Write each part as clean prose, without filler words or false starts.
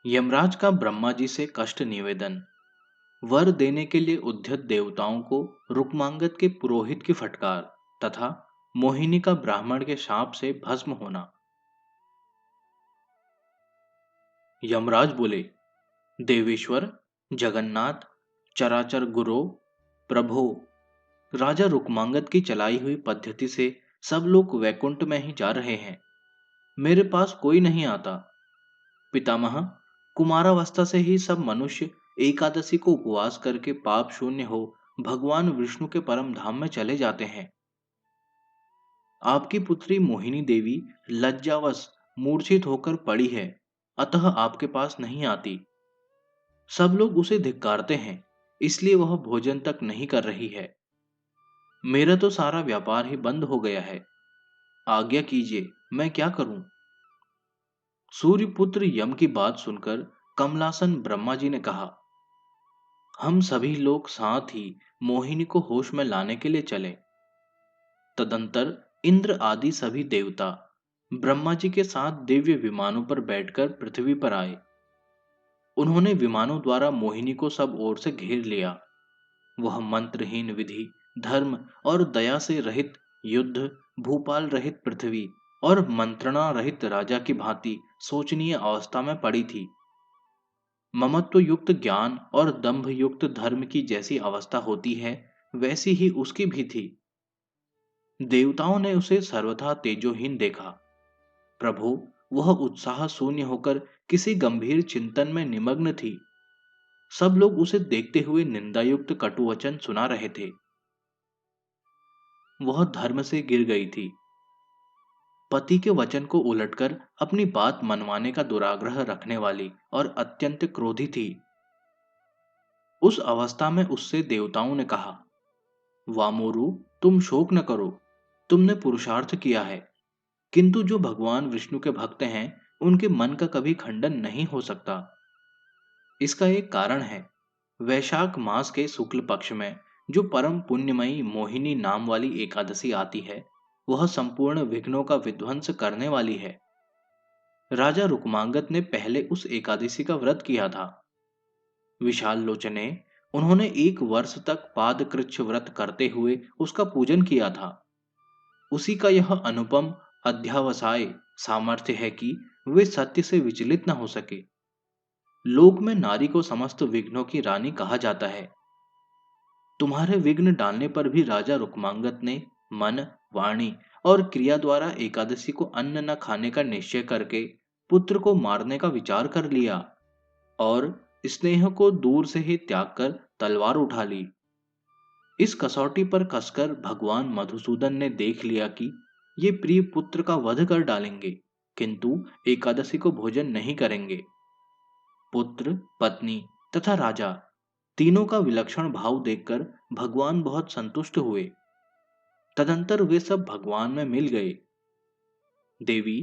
यमराज का ब्रह्मा जी से कष्ट निवेदन। वर देने के लिए उद्यत देवताओं को रुक्मांगद के पुरोहित की फटकार तथा मोहिनी का ब्राह्मण के शाप से भस्म होना। यमराज बोले, देवेश्वर, जगन्नाथ, चराचर गुरो, प्रभो, राजा रुक्मांगद की चलाई हुई पद्धति से सब लोग वैकुंठ में ही जा रहे हैं। मेरे पास कोई नहीं आता। पितामह, कुमारावस्था से ही सब मनुष्य एकादशी को उपवास करके पाप शून्य हो भगवान विष्णु के परम धाम में चले जाते हैं। आपकी पुत्री मोहिनी देवी लज्जावश मूर्छित होकर पड़ी है, अतः आपके पास नहीं आती। सब लोग उसे धिक्कारते हैं, इसलिए वह भोजन तक नहीं कर रही है। मेरा तो सारा व्यापार ही बंद हो गया है। आज्ञा कीजिए, मैं क्या करूं? सूर्यपुत्र यम की बात सुनकर कमलासन ब्रह्मा जी ने कहा, हम सभी लोग साथ ही मोहिनी को होश में लाने के लिए चले। तदंतर इंद्र आदि सभी देवता ब्रह्मा जी के साथ दिव्य विमानों पर बैठकर पृथ्वी पर आए। उन्होंने विमानों द्वारा मोहिनी को सब ओर से घेर लिया। वह मंत्रहीन विधि, धर्म और दया से रहित, युद्ध, भूपाल रहित पृथ्वी और मंत्रणा रहित राजा की भांति शोचनीय अवस्था में पड़ी थी। ममत्व युक्त ज्ञान और दंभ युक्त धर्म की जैसी अवस्था होती है, वैसी ही उसकी भी थी। देवताओं ने उसे सर्वथा तेजोहीन देखा। प्रभु, वह उत्साह शून्य होकर किसी गंभीर चिंतन में निमग्न थी। सब लोग उसे देखते हुए निंदायुक्त कटुवचन सुना रहे थे। वह धर्म से गिर गई थी। पति के वचन को उलटकर अपनी बात मनवाने का दुराग्रह रखने वाली और अत्यंत क्रोधी थी। उस अवस्था में उससे देवताओं ने कहा, वामोरु, तुम शोक न करो। तुमने पुरुषार्थ किया है, किंतु जो भगवान विष्णु के भक्त हैं, उनके मन का कभी खंडन नहीं हो सकता। इसका एक कारण है। वैशाख मास के शुक्ल पक्ष में जो परम पुण्यमयी मोहिनी नाम वाली एकादशी आती है, वह संपूर्ण विघ्नों का विध्वंस करने वाली है। राजा रुक्मांगद ने पहले उस एकादशी का व्रत किया था। विशाल लोचने, उन्होंने 1 वर्ष तक पादकृच्छ व्रत करते हुए उसका पूजन किया था। उसी का यह अनुपम अध्यावसाय सामर्थ्य है कि वे सत्य से विचलित न हो सके। लोक में नारी को समस्त विघ्नों की रानी कहा जाता है। तुम्हारे विघ्न डालने पर भी राजा रुक्मांगद ने मन, वाणी और क्रिया द्वारा एकादशी को अन्न न खाने का निश्चय करके पुत्र को मारने का विचार कर लिया और स्नेह को दूर से ही त्याग कर तलवार उठा ली। इस कसौटी पर कसकर भगवान मधुसूदन ने देख लिया कि ये प्रिय पुत्र का वध कर डालेंगे, किंतु एकादशी को भोजन नहीं करेंगे। पुत्र, पत्नी तथा राजा तीनों का विलक्षण भाव देखकर भगवान बहुत संतुष्ट हुए। तदंतर वे सब भगवान में मिल गए। देवी,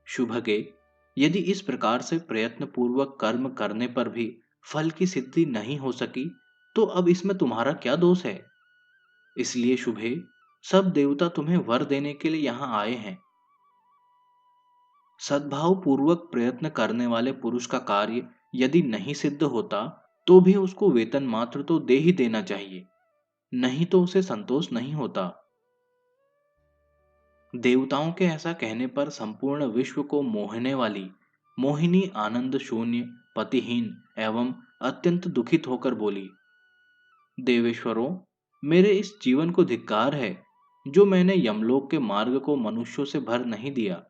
शुभगे, यदि इस प्रकार से प्रयत्न पूर्वक कर्म करने पर भी फल की सिद्धि नहीं हो सकी, तो अब इसमें तुम्हारा क्या दोष है? इसलिए शुभे, सब देवता तुम्हें वर देने के लिए यहां आए हैं। सद्भाव पूर्वक प्रयत्न करने वाले पुरुष का कार्य यदि नहीं सिद्ध होता, तो भी उसको वेतन मात्र तो दे ही देना चाहिए, नहीं तो उसे संतोष नहीं होता। देवताओं के ऐसा कहने पर संपूर्ण विश्व को मोहने वाली मोहिनी आनंद शून्य, पतिहीन एवं अत्यंत दुखित होकर बोली, देवेश्वरों, मेरे इस जीवन को धिक्कार है, जो मैंने यमलोक के मार्ग को मनुष्यों से भर नहीं दिया,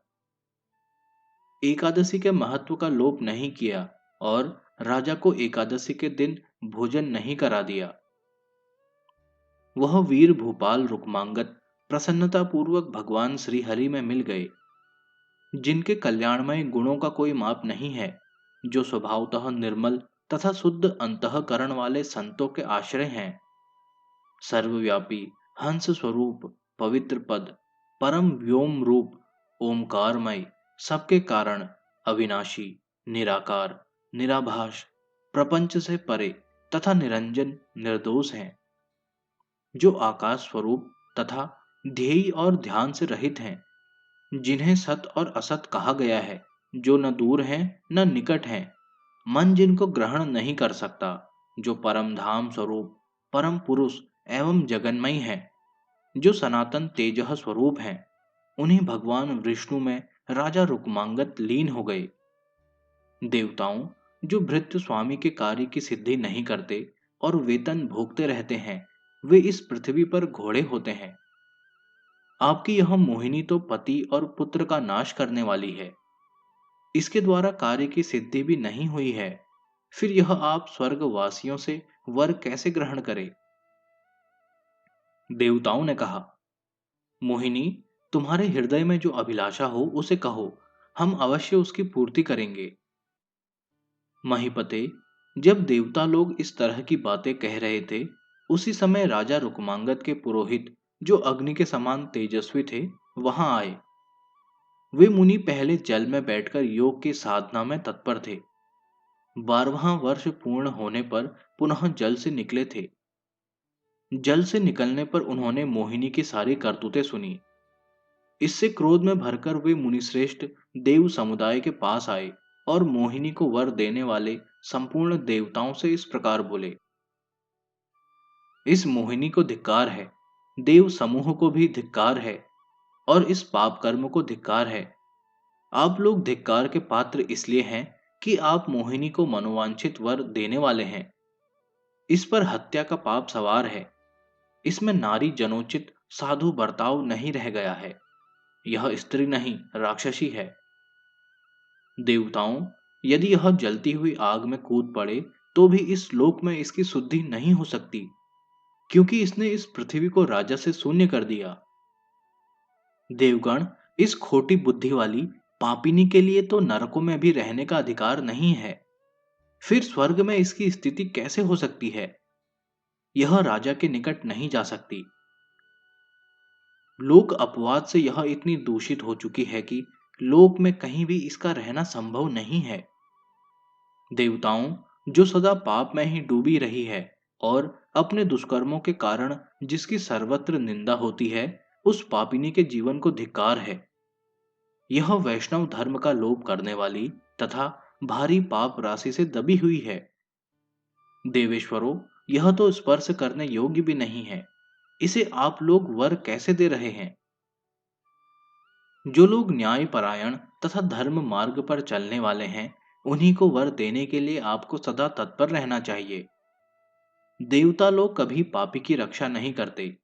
एकादशी के महत्व का लोप नहीं किया और राजा को एकादशी के दिन भोजन नहीं करा दिया। वह वीर भूपाल रुक्मांगद प्रसन्नता पूर्वक भगवान श्री हरि में मिल गए, जिनके कल्याणमय गुणों का कोई माप नहीं है, जो स्वभावतः निर्मल तथा शुद्ध अंतःकरण वाले संतों के आश्रय हैं। सर्वव्यापी, हंस स्वरूप, पवित्र पद, परम व्योम रूप, ओमकारमय, सबके कारण, अविनाशी, निराकार, निराभास, प्रपंच से परे तथा निरंजन निर्दोष हैं, जो आकाश स्वरूप तथा ध्येय और ध्यान से रहित हैं, जिन्हें सत और असत कहा गया है, जो न दूर हैं न निकट हैं, मन जिनको ग्रहण नहीं कर सकता, जो परम धाम स्वरूप, परम पुरुष एवं जगन्मयी है, जो सनातन तेजह स्वरूप हैं, उन्हीं भगवान विष्णु में राजा रुक्मांगद लीन हो गए। देवताओं, जो भृत्य स्वामी के कार्य की सिद्धि नहीं करते और वेतन भोगते रहते हैं, वे इस पृथ्वी पर घोड़े होते हैं। आपकी यह मोहिनी तो पति और पुत्र का नाश करने वाली है, इसके द्वारा कार्य की सिद्धि भी नहीं हुई है, फिर यह आप स्वर्गवासियों से वर कैसे ग्रहण करें? देवताओं ने कहा, मोहिनी, तुम्हारे हृदय में जो अभिलाषा हो उसे कहो, हम अवश्य उसकी पूर्ति करेंगे। महीपते, जब देवता लोग इस तरह की बातें कह रहे थे, उसी समय राजा रुक्मांगद के पुरोहित, जो अग्नि के समान तेजस्वी थे, वहां आए। वे मुनि पहले जल में बैठकर योग की साधना में तत्पर थे। 12वां वर्ष पूर्ण होने पर पुनः जल से निकले थे। जल से निकलने पर उन्होंने मोहिनी की सारी करतूतें सुनी। इससे क्रोध में भरकर वे मुनिश्रेष्ठ देव समुदाय के पास आए और मोहिनी को वर देने वाले संपूर्ण देवताओं से इस प्रकार बोले, इस मोहिनी को धिक्कार है, देव समूह को भी धिक्कार है, और इस पाप कर्म को धिक्कार है। आप लोग धिक्कार के पात्र इसलिए हैं कि आप मोहिनी को मनोवांछित वर देने वाले हैं। इस पर हत्या का पाप सवार है। इसमें नारी जनोचित साधु बर्ताव नहीं रह गया है। यह स्त्री नहीं, राक्षसी है। देवताओं, यदि यह जलती हुई आग में कूद पड़े तो भी इस लोक में इसकी शुद्धि नहीं हो सकती, क्योंकि इसने इस पृथ्वी को राजा से शून्य कर दिया। देवगण, इस खोटी बुद्धि वाली पापिनी के लिए तो नरकों में भी रहने का अधिकार नहीं है, फिर स्वर्ग में इसकी स्थिति कैसे हो सकती है? यह राजा के निकट नहीं जा सकती। लोक अपवाद से यह इतनी दूषित हो चुकी है कि लोक में कहीं भी इसका रहना संभव नहीं है। देवताओं, जो सदा पाप में ही डूबी रही है और अपने दुष्कर्मों के कारण जिसकी सर्वत्र निंदा होती है, उस पापिनी के जीवन को धिक्कार है। यह वैष्णव धर्म का लोप करने वाली तथा भारी पाप राशि से दबी हुई है। देवेश्वरों, यह तो स्पर्श करने योग्य भी नहीं है। इसे आप लोग वर कैसे दे रहे हैं? जो लोग न्यायपरायण तथा धर्म मार्ग पर चलने वाले हैं, उन्हीं को वर देने के लिए आपको सदा तत्पर रहना चाहिए। देवता लोग कभी पापी की रक्षा नहीं करते।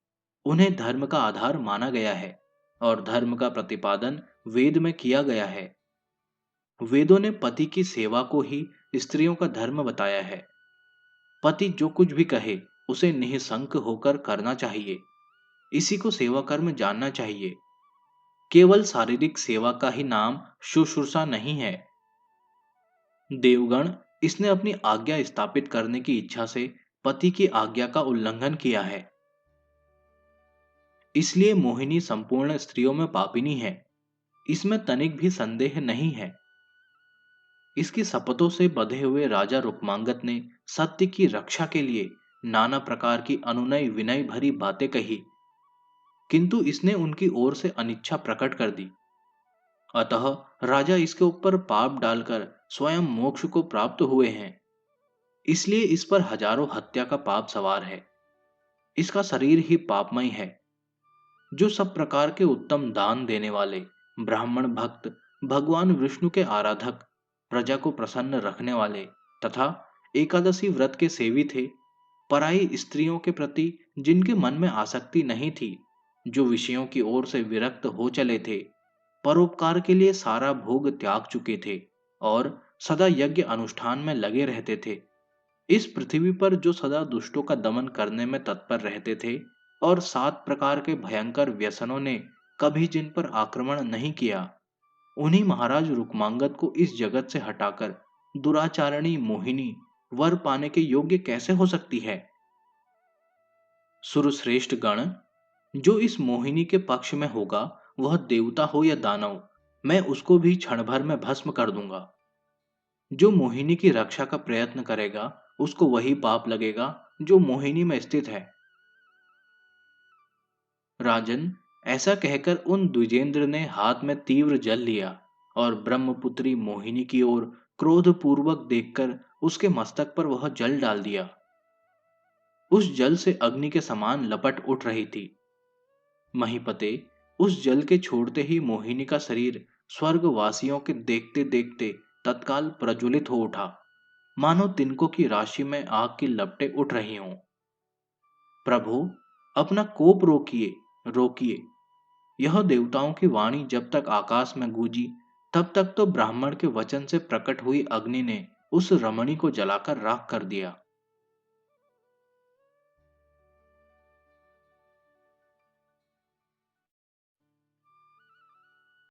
उन्हें धर्म का आधार माना गया है और धर्म का प्रतिपादन वेद में किया गया है। वेदों ने पति की सेवा को ही स्त्रियों का धर्म बताया है। पति जो कुछ भी कहे उसे निःशंक होकर करना चाहिए। इसी को सेवा कर्म जानना चाहिए। केवल शारीरिक सेवा का ही नाम शुश्रूषा नहीं है। देवगण, इसने अपनी आज्ञा स्थापित करने की इच्छा से पति की आज्ञा का उल्लंघन किया है। इसलिए मोहिनी संपूर्ण स्त्रियों में पापिनी है, इसमें तनिक भी संदेह नहीं है। इसकी शपथों से बंधे हुए राजा रुक्मांगद ने सत्य की रक्षा के लिए नाना प्रकार की अनुनय विनय भरी बातें कही, किंतु इसने उनकी ओर से अनिच्छा प्रकट कर दी। अतः राजा इसके ऊपर पाप डालकर स्वयं मोक्ष को प्राप्त हुए हैं। इसलिए इस पर हजारों हत्या का पाप सवार है। इसका शरीर ही पापमय है। जो सब प्रकार के उत्तम दान देने वाले ब्राह्मण भक्त, भगवान विष्णु के आराधक, प्रजा को प्रसन्न रखने वाले तथा एकादशी व्रत के सेवी थे, पराई स्त्रियों के प्रति जिनके मन में आसक्ति नहीं थी, जो विषयों की ओर से विरक्त हो चले थे, परोपकार के लिए सारा भोग त्याग चुके थे और सदा यज्ञ अनुष्ठान में लगे रहते थे, इस पृथ्वी पर जो सदा दुष्टों का दमन करने में तत्पर रहते थे और 7 प्रकार के भयंकर व्यसनों ने कभी जिन पर आक्रमण नहीं किया, उन्हीं महाराज रुक्मांगद को इस जगत से हटाकर दुराचारणी मोहिनी वर पाने के योग्य कैसे हो सकती है? सुरश्रेष्ठ गण, जो इस मोहिनी के पक्ष में होगा, वह देवता हो या दानव, मैं उसको भी क्षण भर में भस्म कर दूंगा। जो मोहिनी की रक्षा का प्रयत्न करेगा, उसको वही पाप लगेगा जो मोहिनी में स्थित है। राजन, ऐसा कहकर उन द्विजेंद्र ने हाथ में तीव्र जल लिया और ब्रह्मपुत्री मोहिनी की ओर क्रोधपूर्वक देखकर उसके मस्तक पर वह जल डाल दिया। उस जल से अग्नि के समान लपट उठ रही थी। महीपते उस जल के छोड़ते ही मोहिनी का शरीर स्वर्गवासियों के देखते देखते तत्काल प्रज्वलित हो उठा, मानो तिनकों की राशि में आग की लपटें उठ रही हों। प्रभु, अपना कोप रोकिए, रोकिए। यह देवताओं की वाणी जब तक आकाश में गूंजी, तब तक तो ब्राह्मण के वचन से प्रकट हुई अग्नि ने उस रमणी को जलाकर राख कर दिया।